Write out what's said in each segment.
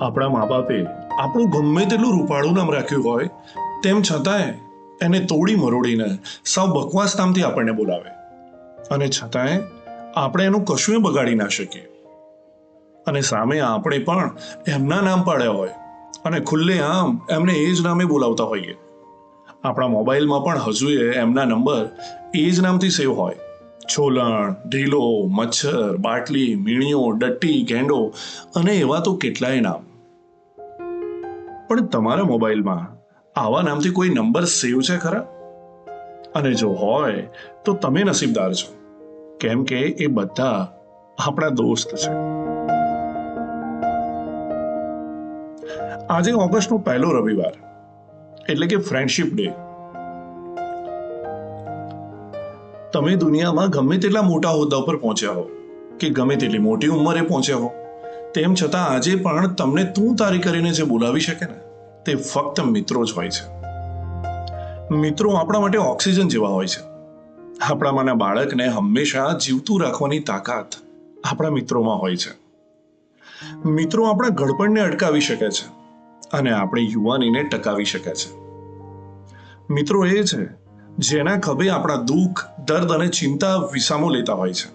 આપણા મા બાપે આપણું ગમે તેટલું રૂપાળું નામ રાખ્યું હોય તેમ છતાંય એને તોડી મરોડીને સાવ બકવાસ નામથી આપણને બોલાવે, અને છતાંય આપણે એનું કશું બગાડી ના શકીએ. અને સામે આપણે પણ એમના નામ પાડ્યા હોય અને ખુલ્લે આમ એમને એ જ નામે બોલાવતા હોઈએ. આપણા મોબાઈલમાં પણ હજુ એમના નંબર એ જ નામથી સેવ હોય: છોલણ, ઢીલો, મચ્છર, બાટલી, મીણિયો, ડટ્ટી, ગેંડો અને એવા તો કેટલાય નામ. પણ તમારા મોબાઈલમાં આવા નામથી કોઈ નંબર સેવ છે ખરા? અને જો હોય તો તમે નસીબદાર છો, કેમ કે એ બધા આપણા દોસ્ત છે. આજે ઓગસ્ટનો પહેલો રવિવાર, એટલે કે ફ્રેન્ડશિપ ડે. તમે દુનિયામાં ગમે તેટલા મોટા હોદ્દા પર પહોંચ્યા હો કે ગમે તેટલી મોટી ઉંમરે પહોંચ્યા હો, તેમ છતાં આજે પણ તમને તું તારી કરીને જે બોલાવી શકે ને, તે ફક્ત મિત્રો જ હોય છે. મિત્રો આપણા માટે ઓક્સિજન જેવા હોય છે. આપણામાંના બાળકને હંમેશા જીવતું રાખવાની તાકાત આપણા મિત્રોમાં હોય છે. મિત્રો આપણા ઘડપણને અટકાવી શકે છે અને આપણી યુવાનીને ટકાવી શકે છે. મિત્રો એ છે જેના ખભે આપણા દુઃખ, દર્દ અને ચિંતા વિસામો લેતા હોય છે.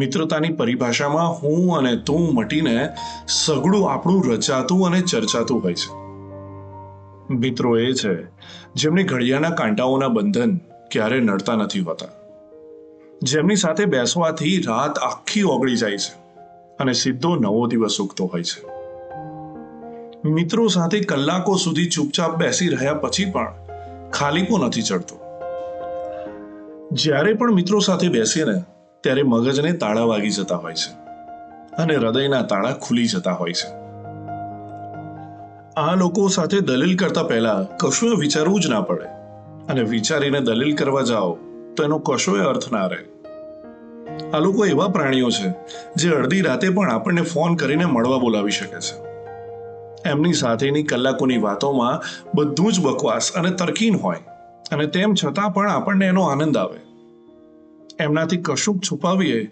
મિત્રતાની પરિભાષામાં હું અને તું મટીને સઘળું આપણું રચાતું અને ચર્ચાતું હોય છે. મિત્રો એ છે જેમની ઘડિયાળના કાંટાઓના બંધન ક્યારે નડતા નથી હોતા, જેમની સાથે બેસવાથી રાત આખી ઓગળી જાય છે અને સીધો નવો દિવસ ઉગતો હોય છે. મિત્રો સાથે કલાકો સુધી ચૂપચાપ બેસી રહ્યા પછી પણ ખાલીપો નથી ચડતો. જ્યારે પણ મિત્રો સાથે બેસીએ ને, ત્યારે મગજને તાળા વાગી જતા હોય છે અને હૃદયના તાળા ખુલી જતા હોય છે. આ લોકો સાથે દલીલ કરતા પહેલા કશું વિચારવું જ ના પડે, અને વિચારીને દલીલ કરવા જાઓ તો એનો કશોય અર્થ ના રહે. આ લોકો એવા પ્રાણીઓ છે જે અડધી રાતે પણ આપણને ફોન કરીને મળવા બોલાવી શકે છે. એમની સાથેની કલાકોની વાતોમાં બધું જ બકવાસ અને તર્કીન હોય, અને તેમ છતાં પણ આપણને એનો આનંદ આવે. એમનાથી કશુંક છુપાવીએ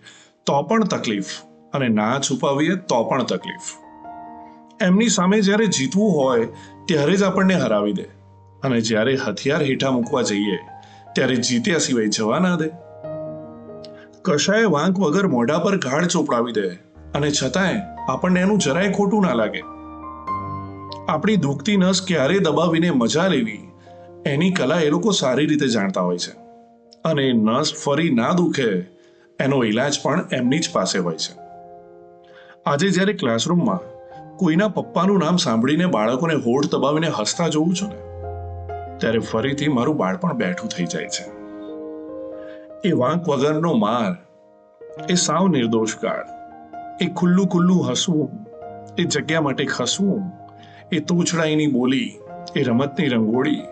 તો પણ તકલીફ, અને ના છુપાવીએ તો પણ તકલીફ. એમની સામે જ્યારે જીતવું હોય ત્યારે જ આપણને હરાવી દે, અને જ્યારે હથિયાર હેઠા મૂકવા જઈએ ત્યારે જીત્યા સિવાય જવા ના દે. કશાય વાંક વગર મોઢા પર ગાઢ ચોપડાવી દે, અને છતાંય આપણને એનું જરાય ખોટું ના લાગે. આપણી દુખતી નસ ક્યારે દબાવીને મજા લેવી, એની કલા એ લોકો સારી રીતે જાણતા હોય છે, અને નસ ફરી ના દુખે એનો ઈલાજ પણ એમની જ પાસે હોય છે. આજે જ્યારે ક્લાસરૂમમાં કોઈના પપ્પાનું નામ સાંભળીને બાળકોને હોઠ દબાવીને હસતા જોઉં છું ને, ત્યારે ફરીથી મારું બાળપણ બેઠું થઈ જાય છે. એ વાંક વગરનો માર, એ સાવ નિર્દોષ ગાળ, એ ખુલ્લું ખુલ્લું હસવું, એ જગ્યા માટે ખસવું, એ તોછડાઈની બોલી, એ રમતની રંગોળી,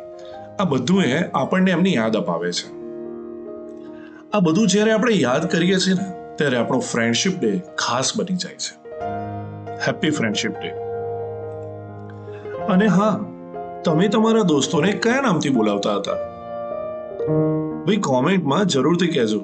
આ બધું આપણને એમની યાદ અપાવે છે. આ બધું જ્યારે આપણે યાદ કરીએ છીએ ને, ત્યારે આપણો ફ્રેન્ડશિપ ડે ખાસ બની જાય છે. Happy friendship day. અને હા, તમે તમારા દોસ્તોને કયા નામથી બોલાવતા હતા? ભાઈ, કોમેન્ટમાં જરૂરથી કહેજો.